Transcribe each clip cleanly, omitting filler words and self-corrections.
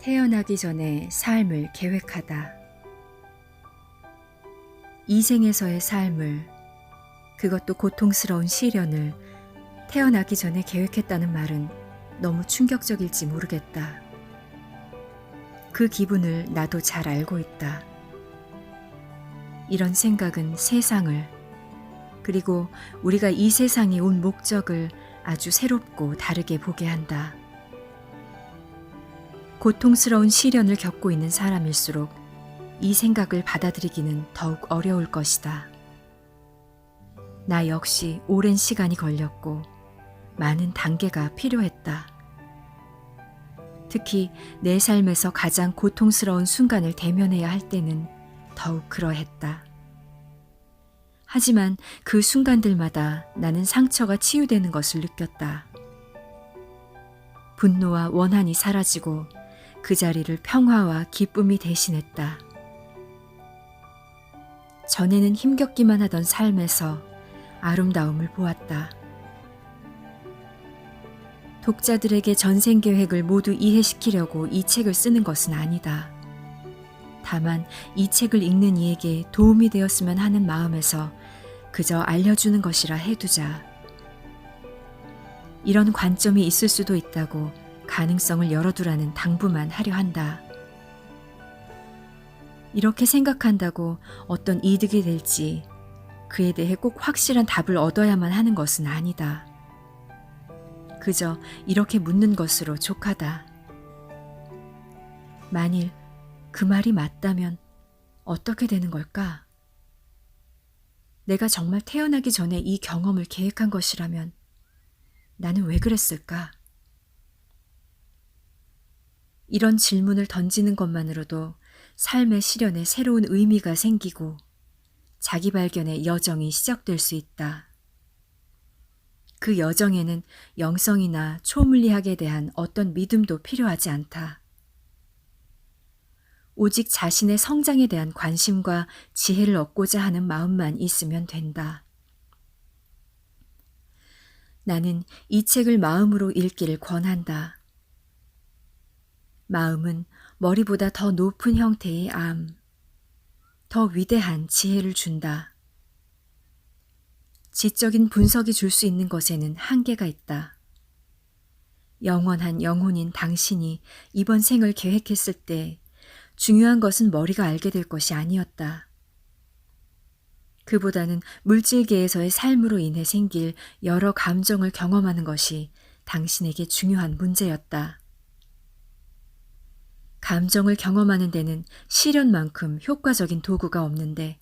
태어나기 전에 삶을 계획하다. 이 생에서의 삶을, 그것도 고통스러운 시련을 태어나기 전에 계획했다는 말은 너무 충격적일지 모르겠다. 그 기분을 나도 잘 알고 있다. 이런 생각은 세상을, 그리고 우리가 이 세상에 온 목적을 아주 새롭고 다르게 보게 한다. 고통스러운 시련을 겪고 있는 사람일수록 이 생각을 받아들이기는 더욱 어려울 것이다. 나 역시 오랜 시간이 걸렸고 많은 단계가 필요했다. 특히 내 삶에서 가장 고통스러운 순간을 대면해야 할 때는 더욱 그러했다. 하지만 그 순간들마다 나는 상처가 치유되는 것을 느꼈다. 분노와 원한이 사라지고 그 자리를 평화와 기쁨이 대신했다. 전에는 힘겹기만 하던 삶에서 아름다움을 보았다. 독자들에게 전생 계획을 모두 이해시키려고 이 책을 쓰는 것은 아니다. 다만 이 책을 읽는 이에게 도움이 되었으면 하는 마음에서 그저 알려주는 것이라 해두자. 이런 관점이 있을 수도 있다고 가능성을 열어두라는 당부만 하려 한다. 이렇게 생각한다고 어떤 이득이 될지 그에 대해 꼭 확실한 답을 얻어야만 하는 것은 아니다. 그저 이렇게 묻는 것으로 족하다. 만일 그 말이 맞다면 어떻게 되는 걸까? 내가 정말 태어나기 전에 이 경험을 계획한 것이라면 나는 왜 그랬을까? 이런 질문을 던지는 것만으로도 삶의 시련에 새로운 의미가 생기고 자기 발견의 여정이 시작될 수 있다. 그 여정에는 영성이나 초물리학에 대한 어떤 믿음도 필요하지 않다. 오직 자신의 성장에 대한 관심과 지혜를 얻고자 하는 마음만 있으면 된다. 나는 이 책을 마음으로 읽기를 권한다. 마음은 머리보다 더 높은 형태의 암, 더 위대한 지혜를 준다. 지적인 분석이 줄 수 있는 것에는 한계가 있다. 영원한 영혼인 당신이 이번 생을 계획했을 때 중요한 것은 머리가 알게 될 것이 아니었다. 그보다는 물질계에서의 삶으로 인해 생길 여러 감정을 경험하는 것이 당신에게 중요한 문제였다. 감정을 경험하는 데는 시련만큼 효과적인 도구가 없는데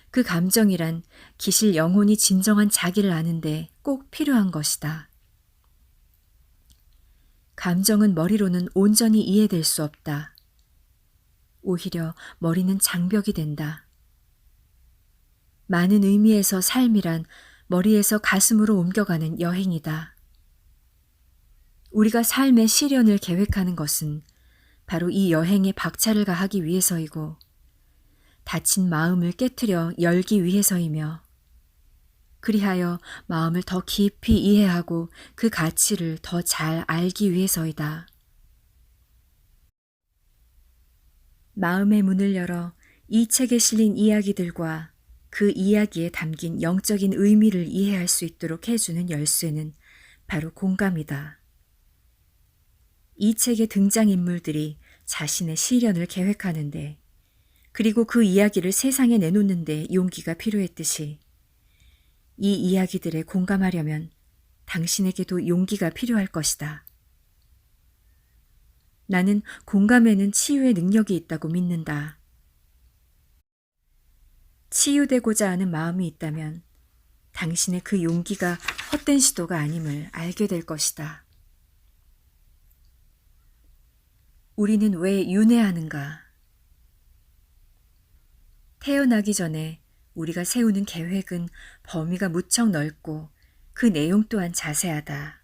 그 감정이란 기실 영혼이 진정한 자기를 아는데 꼭 필요한 것이다. 감정은 머리로는 온전히 이해될 수 없다. 오히려 머리는 장벽이 된다. 많은 의미에서 삶이란 머리에서 가슴으로 옮겨가는 여행이다. 우리가 삶의 시련을 계획하는 것은 바로 이 여행에 박차를 가하기 위해서이고 다친 마음을 깨트려 열기 위해서이며 그리하여 마음을 더 깊이 이해하고 그 가치를 더 잘 알기 위해서이다. 마음의 문을 열어 이 책에 실린 이야기들과 그 이야기에 담긴 영적인 의미를 이해할 수 있도록 해주는 열쇠는 바로 공감이다. 이 책의 등장인물들이 자신의 시련을 계획하는데 그리고 그 이야기를 세상에 내놓는데 용기가 필요했듯이 이 이야기들에 공감하려면 당신에게도 용기가 필요할 것이다. 나는 공감에는 치유의 능력이 있다고 믿는다. 치유되고자 하는 마음이 있다면 당신의 그 용기가 헛된 시도가 아님을 알게 될 것이다. 우리는 왜 윤회하는가? 태어나기 전에 우리가 세우는 계획은 범위가 무척 넓고 그 내용 또한 자세하다.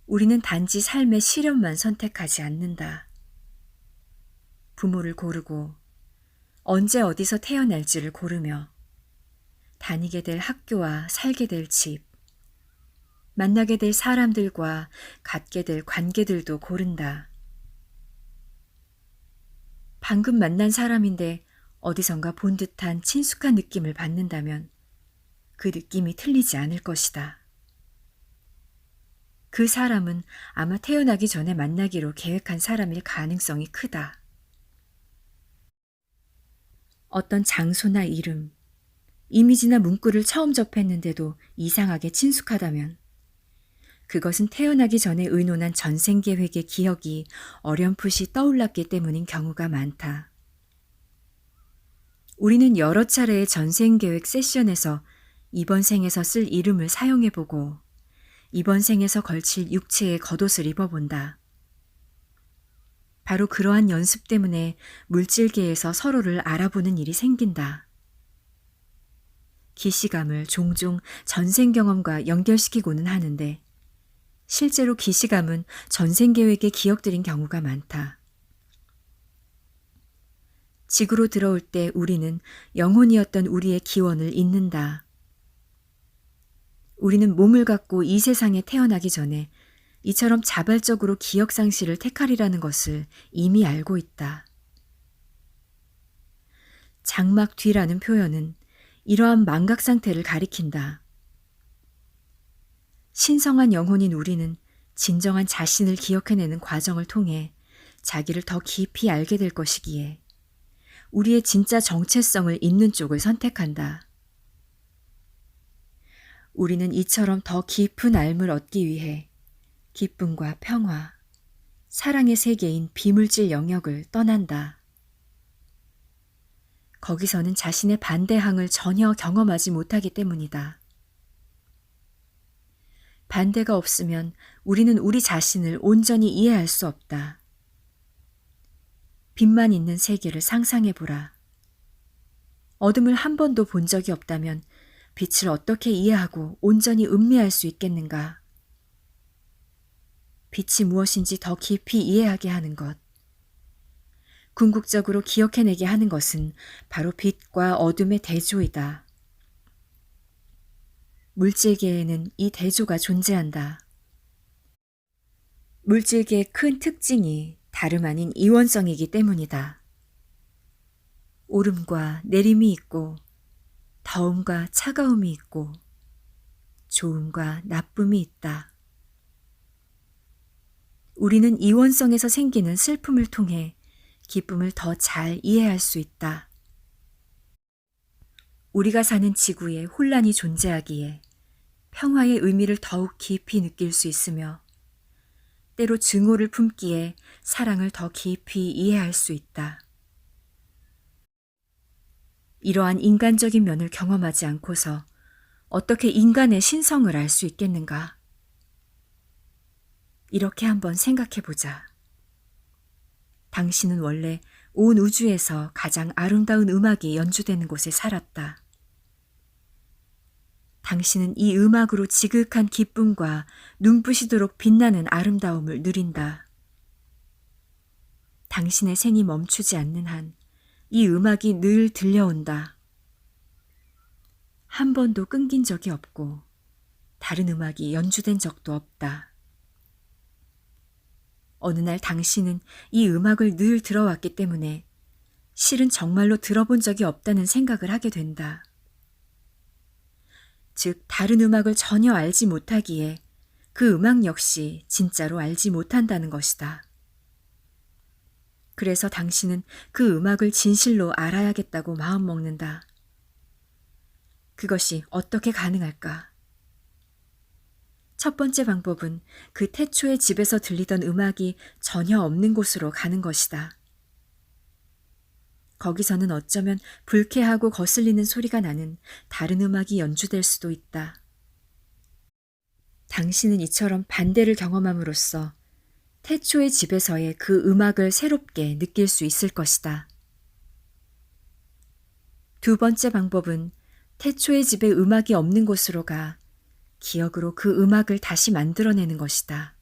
우리는 단지 삶의 시련만 선택하지 않는다. 부모를 고르고 언제 어디서 태어날지를 고르며 다니게 될 학교와 살게 될 집, 만나게 될 사람들과 갖게 될 관계들도 고른다. 방금 만난 사람인데 어디선가 본 듯한 친숙한 느낌을 받는다면 그 느낌이 틀리지 않을 것이다. 그 사람은 아마 태어나기 전에 만나기로 계획한 사람일 가능성이 크다. 어떤 장소나 이름, 이미지나 문구를 처음 접했는데도 이상하게 친숙하다면 그것은 태어나기 전에 의논한 전생 계획의 기억이 어렴풋이 떠올랐기 때문인 경우가 많다. 우리는 여러 차례의 전생 계획 세션에서 이번 생에서 쓸 이름을 사용해보고 이번 생에서 걸칠 육체의 겉옷을 입어본다. 바로 그러한 연습 때문에 물질계에서 서로를 알아보는 일이 생긴다. 기시감을 종종 전생 경험과 연결시키고는 하는데 실제로 기시감은 전생 계획의 기억들인 경우가 많다. 지구로 들어올 때 우리는 영혼이었던 우리의 기원을 잇는다. 우리는 몸을 갖고 이 세상에 태어나기 전에 이처럼 자발적으로 기억 상실을 택하리라는 것을 이미 알고 있다. 장막 뒤라는 표현은 이러한 망각 상태를 가리킨다. 신성한 영혼인 우리는 진정한 자신을 기억해내는 과정을 통해 자기를 더 깊이 알게 될 것이기에 우리의 진짜 정체성을 잇는 쪽을 선택한다. 우리는 이처럼 더 깊은 알을 얻기 위해 기쁨과 평화, 사랑의 세계인 비물질 영역을 떠난다. 거기서는 자신의 반대항을 전혀 경험하지 못하기 때문이다. 반대가 없으면 우리는 우리 자신을 온전히 이해할 수 없다. 빛만 있는 세계를 상상해보라. 어둠을 한 번도 본 적이 없다면 빛을 어떻게 이해하고 온전히 음미할 수 있겠는가? 빛이 무엇인지 더 깊이 이해하게 하는 것. 궁극적으로 기억해내게 하는 것은 바로 빛과 어둠의 대조이다. 물질계에는 이 대조가 존재한다. 물질계의 큰 특징이 다름 아닌 이원성이기 때문이다. 오름과 내림이 있고 더움과 차가움이 있고 좋음과 나쁨이 있다. 우리는 이원성에서 생기는 슬픔을 통해 기쁨을 더 잘 이해할 수 있다. 우리가 사는 지구에 혼란이 존재하기에 평화의 의미를 더욱 깊이 느낄 수 있으며 때로 증오를 품기에 사랑을 더 깊이 이해할 수 있다. 이러한 인간적인 면을 경험하지 않고서 어떻게 인간의 신성을 알 수 있겠는가? 이렇게 한번 생각해 보자. 당신은 원래 온 우주에서 가장 아름다운 음악이 연주되는 곳에 살았다. 당신은 이 음악으로 지극한 기쁨과 눈부시도록 빛나는 아름다움을 누린다. 당신의 생이 멈추지 않는 한 이 음악이 늘 들려온다. 한 번도 끊긴 적이 없고 다른 음악이 연주된 적도 없다. 어느 날 당신은 이 음악을 늘 들어왔기 때문에 실은 정말로 들어본 적이 없다는 생각을 하게 된다. 즉, 다른 음악을 전혀 알지 못하기에 그 음악 역시 진짜로 알지 못한다는 것이다. 그래서 당신은 그 음악을 진실로 알아야겠다고 마음먹는다. 그것이 어떻게 가능할까? 첫 번째 방법은 그 태초의 집에서 들리던 음악이 전혀 없는 곳으로 가는 것이다. 거기서는 어쩌면 불쾌하고 거슬리는 소리가 나는 다른 음악이 연주될 수도 있다. 당신은 이처럼 반대를 경험함으로써 태초의 집에서의 그 음악을 새롭게 느낄 수 있을 것이다. 두 번째 방법은 태초의 집에 음악이 없는 곳으로 가 기억으로 그 음악을 다시 만들어내는 것이다.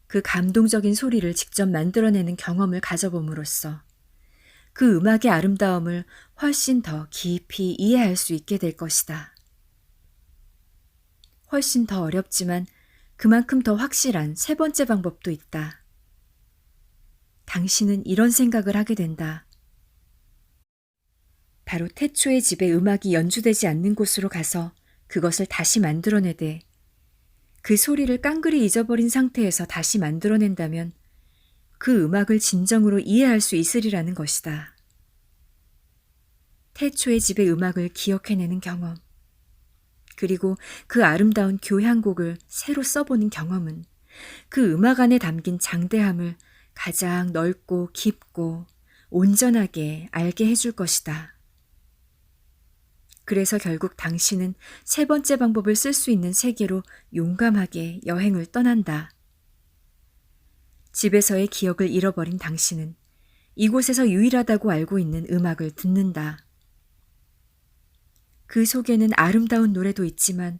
그 감동적인 소리를 직접 만들어내는 경험을 가져봄으로써 그 음악의 아름다움을 훨씬 더 깊이 이해할 수 있게 될 것이다. 훨씬 더 어렵지만 그만큼 더 확실한 세 번째 방법도 있다. 당신은 이런 생각을 하게 된다. 바로 태초의 집에 음악이 연주되지 않는 곳으로 가서 그것을 다시 만들어내되 그 소리를 깡그리 잊어버린 상태에서 다시 만들어낸다면 그 음악을 진정으로 이해할 수 있으리라는 것이다. 태초의 집의 음악을 기억해내는 경험, 그리고 그 아름다운 교향곡을 새로 써보는 경험은 그 음악 안에 담긴 장대함을 가장 넓고 깊고 온전하게 알게 해줄 것이다. 그래서 결국 당신은 세 번째 방법을 쓸 수 있는 세계로 용감하게 여행을 떠난다. 집에서의 기억을 잃어버린 당신은 이곳에서 유일하다고 알고 있는 음악을 듣는다. 그 속에는 아름다운 노래도 있지만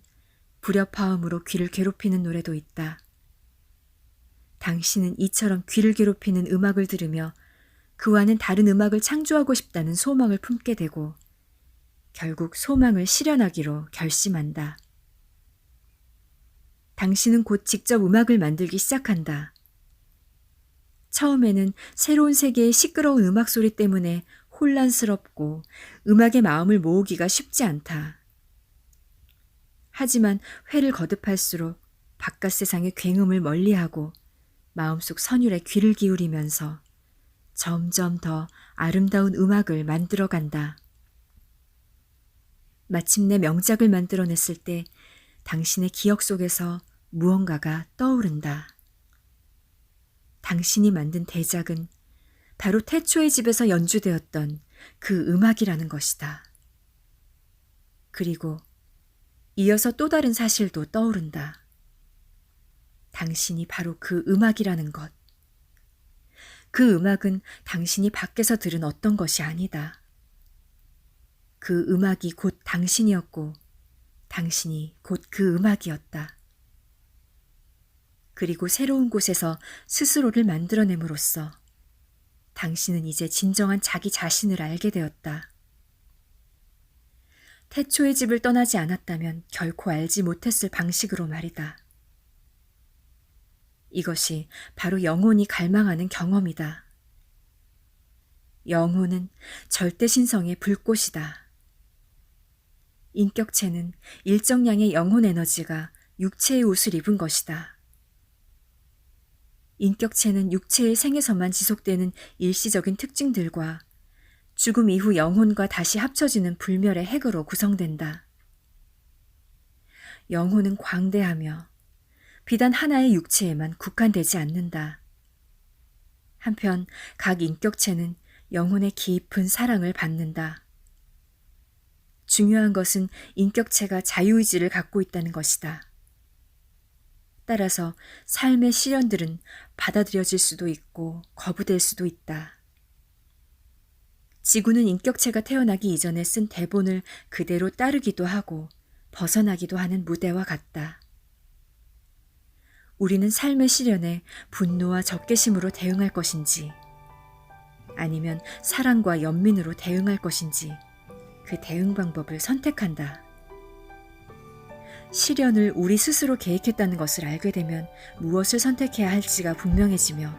불협화음으로 귀를 괴롭히는 노래도 있다. 당신은 이처럼 귀를 괴롭히는 음악을 들으며 그와는 다른 음악을 창조하고 싶다는 소망을 품게 되고 결국 소망을 실현하기로 결심한다. 당신은 곧 직접 음악을 만들기 시작한다. 처음에는 새로운 세계의 시끄러운 음악 소리 때문에 혼란스럽고 음악의 마음을 모으기가 쉽지 않다. 하지만 회를 거듭할수록 바깥 세상의 굉음을 멀리하고 마음속 선율에 귀를 기울이면서 점점 더 아름다운 음악을 만들어간다. 마침내 명작을 만들어냈을 때 당신의 기억 속에서 무언가가 떠오른다. 당신이 만든 대작은 바로 태초의 집에서 연주되었던 그 음악이라는 것이다. 그리고 이어서 또 다른 사실도 떠오른다. 당신이 바로 그 음악이라는 것. 그 음악은 당신이 밖에서 들은 어떤 것이 아니다. 그 음악이 곧 당신이었고 당신이 곧 그 음악이었다. 그리고 새로운 곳에서 스스로를 만들어냄으로써 당신은 이제 진정한 자기 자신을 알게 되었다. 태초의 집을 떠나지 않았다면 결코 알지 못했을 방식으로 말이다. 이것이 바로 영혼이 갈망하는 경험이다. 영혼은 절대신성의 불꽃이다. 인격체는 일정량의 영혼 에너지가 육체의 옷을 입은 것이다. 인격체는 육체의 생에서만 지속되는 일시적인 특징들과 죽음 이후 영혼과 다시 합쳐지는 불멸의 핵으로 구성된다. 영혼은 광대하며 비단 하나의 육체에만 국한되지 않는다. 한편 각 인격체는 영혼의 깊은 사랑을 받는다. 중요한 것은 인격체가 자유의지를 갖고 있다는 것이다. 따라서 삶의 시련들은 받아들여질 수도 있고 거부될 수도 있다. 지구는 인격체가 태어나기 이전에 쓴 대본을 그대로 따르기도 하고 벗어나기도 하는 무대와 같다. 우리는 삶의 시련에 분노와 적개심으로 대응할 것인지 아니면 사랑과 연민으로 대응할 것인지 그 대응 방법을 선택한다. 시련을 우리 스스로 계획했다는 것을 알게 되면 무엇을 선택해야 할지가 분명해지며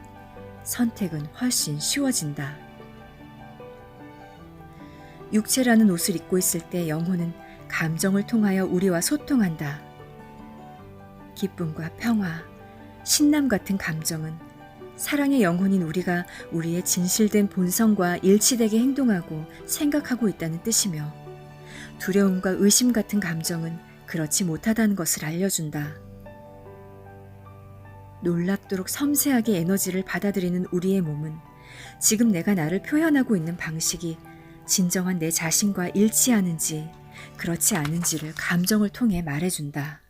선택은 훨씬 쉬워진다. 육체라는 옷을 입고 있을 때 영혼은 감정을 통하여 우리와 소통한다. 기쁨과 평화, 신남 같은 감정은 사랑의 영혼인 우리가 우리의 진실된 본성과 일치되게 행동하고 생각하고 있다는 뜻이며 두려움과 의심 같은 감정은 그렇지 못하다는 것을 알려준다. 놀랍도록 섬세하게 에너지를 받아들이는 우리의 몸은 지금 내가 나를 표현하고 있는 방식이 진정한 내 자신과 일치하는지 그렇지 않은지를 감정을 통해 말해준다.